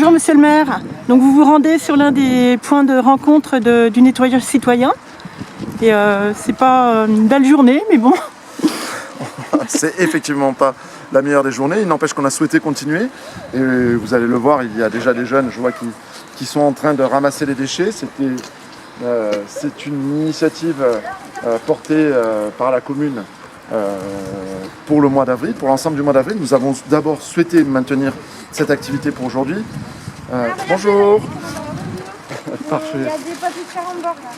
Bonjour Monsieur le maire, donc vous vous rendez sur l'un des points de rencontre du nettoyage citoyen et c'est pas une belle journée mais bon. C'est effectivement pas la meilleure des journées, il n'empêche qu'on a souhaité continuer et vous allez le voir, il y a déjà des jeunes, je vois, qui sont en train de ramasser les déchets. C'est une initiative portée par la commune pour le mois d'avril, pour l'ensemble du mois d'avril. Nous avons d'abord souhaité maintenir cette activité pour aujourd'hui. Bonjour. Parfait. Il y a des pâtisseries en bord là.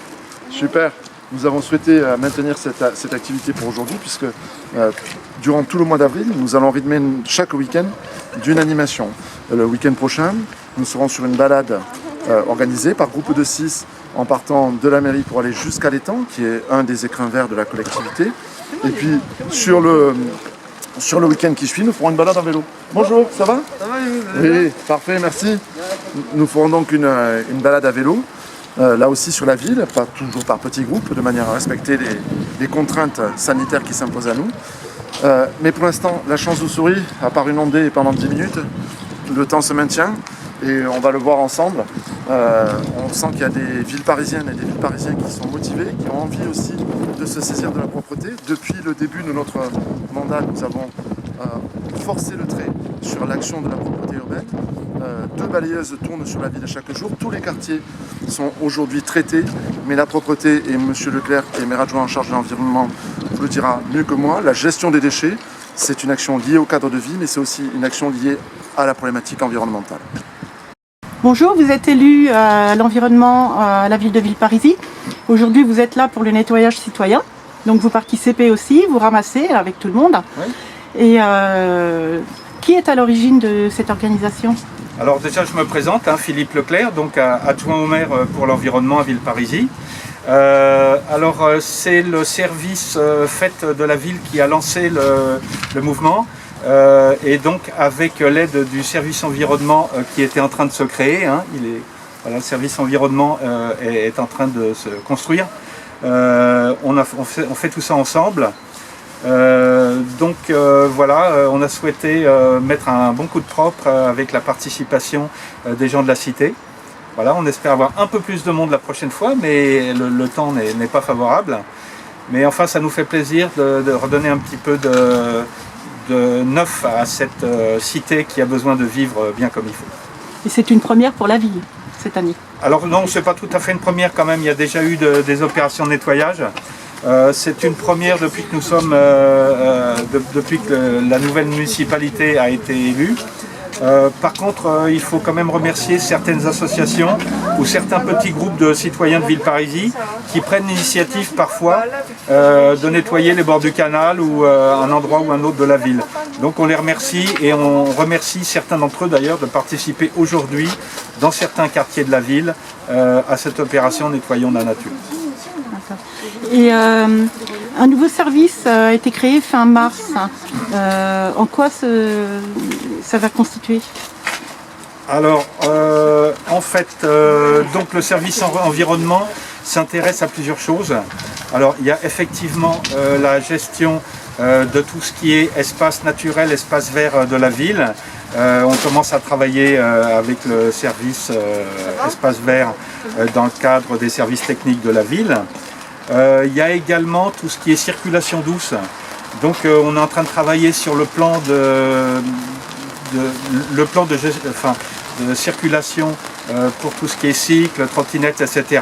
Super. Nous avons souhaité maintenir cette activité pour aujourd'hui puisque durant tout le mois d'avril, nous allons rythmer chaque week-end d'une animation. Le week-end prochain, nous serons sur une balade organisée par groupe de 6 en partant de la mairie pour aller jusqu'à l'étang, qui est un des écrins verts de la collectivité. Et puis sur le week-end qui suit, nous ferons une balade en vélo. Bonjour, ça va? Ça va, oui, parfait, merci. Nous ferons donc une balade à vélo, là aussi sur la ville, pas toujours par petits groupes, de manière à respecter les contraintes sanitaires qui s'imposent à nous. Mais pour l'instant, la chance vous sourit, à part une ondée pendant 10 minutes, le temps se maintient. Et on va le voir ensemble. On sent qu'il y a des villes parisiennes et des villes parisiens qui sont motivés, qui ont envie aussi de se saisir de la propreté. Depuis le début de notre mandat, nous avons forcé le trait sur l'action de la propreté urbaine. 2 balayeuses tournent sur la ville chaque jour. Tous les quartiers sont aujourd'hui traités, mais la propreté, et M. Leclerc, qui est maire adjoint en charge de l'environnement, vous le dira mieux que moi, la gestion des déchets, c'est une action liée au cadre de vie, mais c'est aussi une action liée à la problématique environnementale. Bonjour, vous êtes élu à l'environnement à la ville de Villeparisis. Aujourd'hui vous êtes là pour le nettoyage citoyen, donc vous participez aussi, vous ramassez avec tout le monde. Oui. Et qui est à l'origine de cette organisation? Alors déjà je me présente, Philippe Leclerc, donc adjoint au maire pour l'environnement à Villeparisis. C'est le service fait de la ville qui a lancé le mouvement. Et donc avec l'aide du service environnement qui était en train de se créer, le service environnement est en train de se construire. On fait tout ça ensemble. On a souhaité mettre un bon coup de propre avec la participation des gens de la cité. Voilà, on espère avoir un peu plus de monde la prochaine fois, mais le temps n'est pas favorable. Mais enfin, ça nous fait plaisir de redonner un petit peu de neuf à cette cité qui a besoin de vivre bien comme il faut. Et c'est une première pour la ville cette année? Alors non, c'est pas tout à fait une première quand même, il y a déjà eu des opérations de nettoyage. C'est une première depuis que nous sommes, depuis que la nouvelle municipalité a été élue. Par contre, il faut quand même remercier certaines associations ou certains petits groupes de citoyens de Villeparisis qui prennent l'initiative parfois de nettoyer les bords du canal ou un endroit ou un autre de la ville. Donc on les remercie et on remercie certains d'entre eux d'ailleurs de participer aujourd'hui dans certains quartiers de la ville à cette opération Nettoyons la nature. Et un nouveau service a été créé fin mars. En quoi ça va constituer? Alors, donc le service environnement s'intéresse à plusieurs choses. Alors, il y a effectivement la gestion de tout ce qui est espace naturel, espace vert de la ville. On commence à travailler avec le service espace vert dans le cadre des services techniques de la ville. Il y a également tout ce qui est circulation douce. Donc on est en train de travailler sur le plan de circulation pour tout ce qui est cycle, trottinette, etc.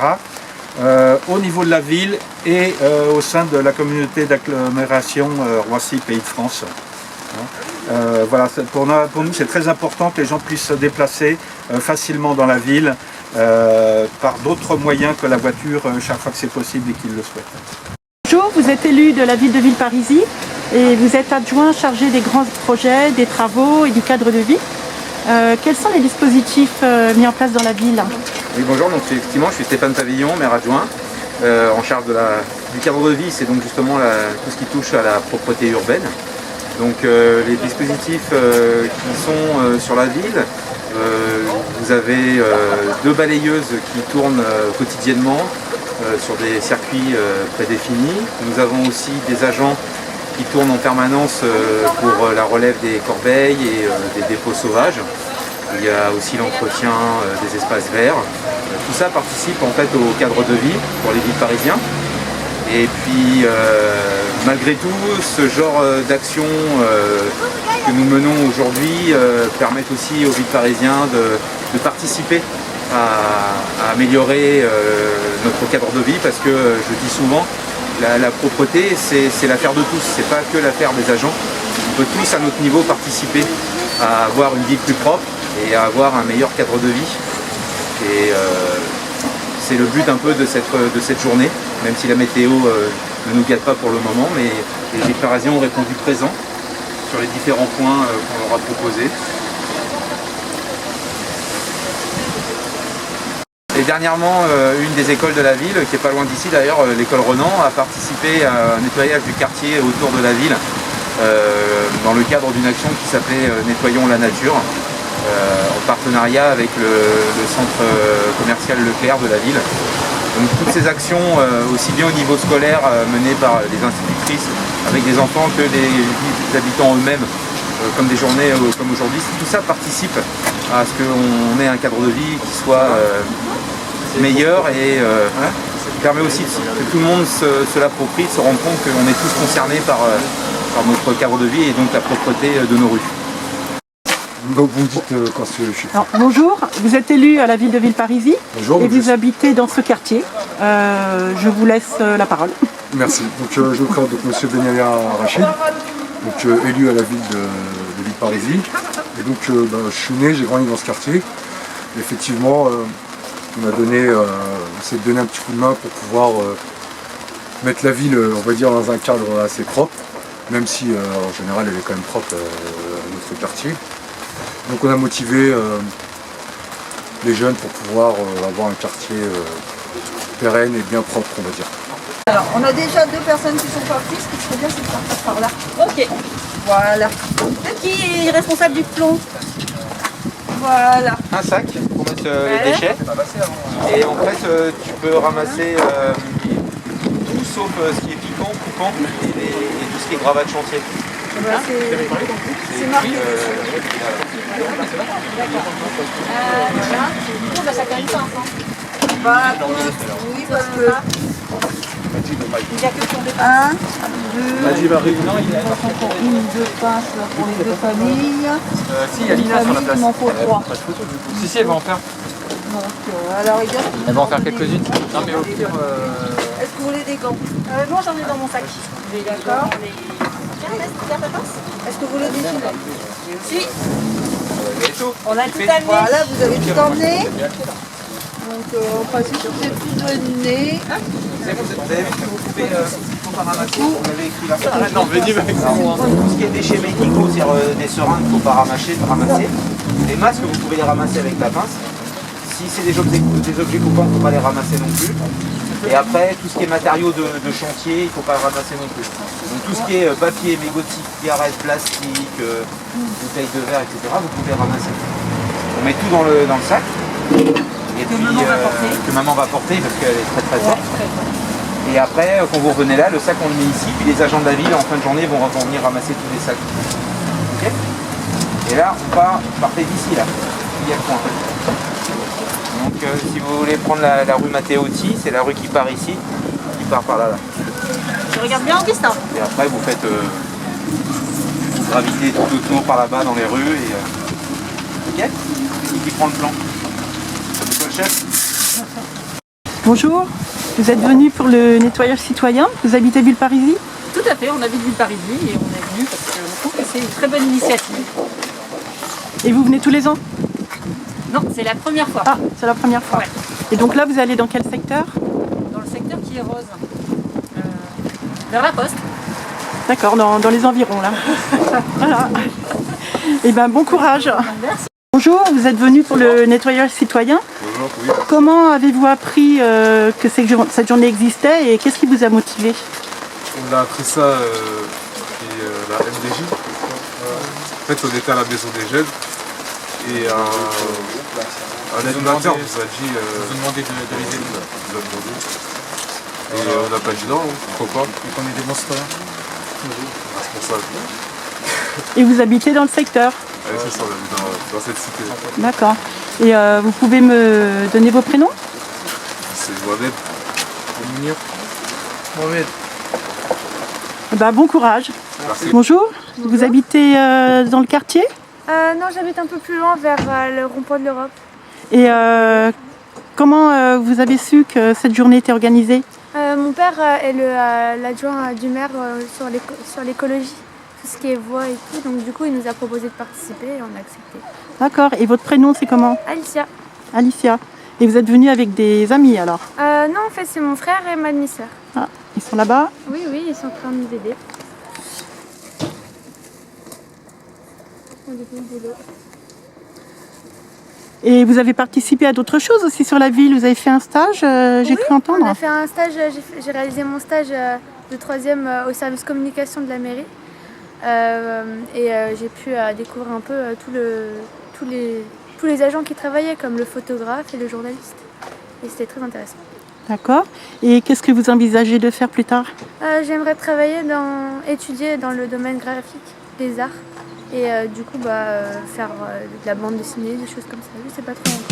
Au niveau de la ville et au sein de la communauté d'agglomération Roissy-Pays de France. Voilà, pour nous c'est très important que les gens puissent se déplacer facilement dans la ville par d'autres moyens que la voiture chaque fois que c'est possible et qu'ils le souhaitent. Bonjour, vous êtes élu de la ville de Villeparisis et vous êtes adjoint chargé des grands projets, des travaux et du cadre de vie. Quels sont les dispositifs mis en place dans la ville? Oui, bonjour, donc effectivement je suis Stéphane Pavillon, maire adjoint, en charge du cadre de vie, c'est donc justement tout ce qui touche à la propreté urbaine. Donc les dispositifs qui sont sur la ville, vous avez 2 balayeuses qui tournent quotidiennement sur des circuits prédéfinis. Nous avons aussi des agents qui tournent en permanence pour la relève des corbeilles et des dépôts sauvages. Il y a aussi l'entretien des espaces verts. Tout ça participe en fait au cadre de vie pour les villes parisiens. Et puis malgré tout, ce genre d'action que nous menons aujourd'hui permettent aussi aux villes parisiens de participer à améliorer notre cadre de vie, parce que je dis souvent, la propreté c'est l'affaire de tous, c'est pas que l'affaire des agents. On peut tous à notre niveau participer à avoir une ville plus propre et à avoir un meilleur cadre de vie. Et c'est le but un peu de cette journée, même si la météo ne nous gâte pas pour le moment, mais les villes parisiens ont répondu présent sur les différents points qu'on leur a proposés. Et dernièrement, une des écoles de la ville, qui est pas loin d'ici d'ailleurs, l'école Renan, a participé à un nettoyage du quartier autour de la ville dans le cadre d'une action qui s'appelait Nettoyons la nature, en partenariat avec le centre commercial Leclerc de la ville. Donc toutes ces actions, aussi bien au niveau scolaire, menées par des institutrices avec des enfants que des habitants eux-mêmes, comme des journées comme aujourd'hui, tout ça participe à ce qu'on ait un cadre de vie qui soit meilleur et permet aussi que tout le monde se l'approprie, de se rendre compte qu'on est tous concernés par notre cadre de vie et donc la propreté de nos rues. Donc vous me dites quand je suis... Alors, bonjour, vous êtes élu à la ville de Villeparisis. Bonjour. Et vous habitez dans ce quartier. Je vous laisse la parole. Merci. Donc je me présente, donc M. Benyamia Rachid, donc élu à la ville de Villeparisis. Et donc je suis né, j'ai grandi dans ce quartier. Et effectivement, on a donné, on s'est donné un petit coup de main pour pouvoir mettre la ville, on va dire, dans un cadre assez propre, même si en général elle est quand même propre notre quartier. Donc on a motivé les jeunes pour pouvoir avoir un quartier pérenne et bien propre, on va dire. Alors, on a déjà 2 personnes qui sont parties, ce qui serait bien, c'est que ça passe par là. Ok. Voilà. Qui est responsable du plomb? Voilà. Un sac pour mettre les déchets. Et en fait, tu peux ramasser tout sauf ce qui est piquant, coupant et tout ce qui est gravat de chantier. C'est marqué. Ça fait une chance. Bah, oui, parce que... Il n'y a que son départ. 1, 2, 1 ou 2 pinces pour les 2 familles. Si, il y a Lina sur la place. Il m'en faut 3. Si, elle va en faire. Donc, à la rigueur... Elle va en faire quelques-unes. Non, mais au pire... Est-ce que vous voulez des gants? Non, j'en ai dans mon sac. D'accord. Regarde ta pince. Est-ce que vous voulez des filets? Si, Gâteau. on a tout amené. Voilà, vous avez tout emmené. Donc, en principe, c'est tout donné. Vous avez vu que vous pouvez faut pas ramasser, vous l'avez écrit là. Non, mais dis tout ce qui est déchets médicaux, c'est-à-dire des seringues, il ne faut pas ramasser. Les masques, vous pouvez les ramasser avec la pince. Si c'est des objets coupants, il ne faut pas les ramasser non plus. Et après, tout ce qui est matériaux de chantier, il ne faut pas le ramasser non plus. Donc tout ce qui est papier, mégots de cigarettes, plastique, bouteilles de verre, etc., vous pouvez ramasser. On met tout dans le sac. Et puis, que maman va porter parce qu'elle est très très forte. Et après, quand vous revenez là, le sac on le met ici, puis les agents de la ville en fin de journée vont venir ramasser tous les sacs. Okay, et là, partez d'ici là, il y a le point. Donc si vous voulez prendre la rue Matteotti, c'est la rue qui part ici, qui part par là. Tu regardes bien, Augustin. Et après, vous faites vous gravitez tout autour par là-bas dans les rues. Et, ok, qui prend le plan? Le chef. Bonjour, vous êtes venu pour le nettoyage citoyen. Vous habitez Villeparisis? Tout à fait, on habite Villeparisis et on est venu parce qu'on trouve que c'est une très bonne initiative. Et vous venez tous les ans? Non, c'est la première fois. Ah, c'est la première fois. Ouais. Et donc là, vous allez dans quel secteur? Dans le secteur qui est rose. Vers la poste. D'accord, dans les environs là. Voilà. Et ben bon courage. Merci. Bonjour, vous êtes venu pour le nettoyage citoyen. Bonjour, oui. Comment avez-vous appris que cette journée existait et qu'est-ce qui vous a motivé? On a appris ça chez la MDJ. En fait, on était à la maison des jeunes et un animateur nous a dit. Vous demandé de les aider. Nous a demandé. Et on n'a pas dit non, pourquoi pas. Et qu'on est des monstres. Responsable. Et vous habitez dans le secteur? Allez, c'est ça, on est dans cette cité. D'accord. Et vous pouvez me donner vos prénoms? C'est Mohamed. Munir. Mohamed. Bon courage. Merci. Bonjour, vous habitez dans le quartier? Non, j'habite un peu plus loin vers le rond-point de l'Europe. Et comment vous avez su que cette journée était organisée? Mon père est l'adjoint du maire sur l'écologie, tout ce qui est voix et tout. Donc du coup, il nous a proposé de participer et on a accepté. D'accord. Et votre prénom, c'est comment? Alicia. Alicia. Et vous êtes venue avec des amis alors? Non, en fait, c'est mon frère et ma demi-sœur. Ah, ils sont là-bas? Oui, ils sont en train de nous aider. On est au boulot. Et vous avez participé à d'autres choses aussi sur la ville? Vous avez fait un stage, j'ai cru entendre? On a fait un stage, j'ai réalisé mon stage de 3e au service communication de la mairie. J'ai pu découvrir un peu tous les agents qui travaillaient, comme le photographe et le journaliste. Et c'était très intéressant. D'accord. Et qu'est-ce que vous envisagez de faire plus tard? J'aimerais étudier dans le domaine graphique, des arts. Et du coup, faire de la bande dessinée, des choses comme ça. Je sais pas trop encore.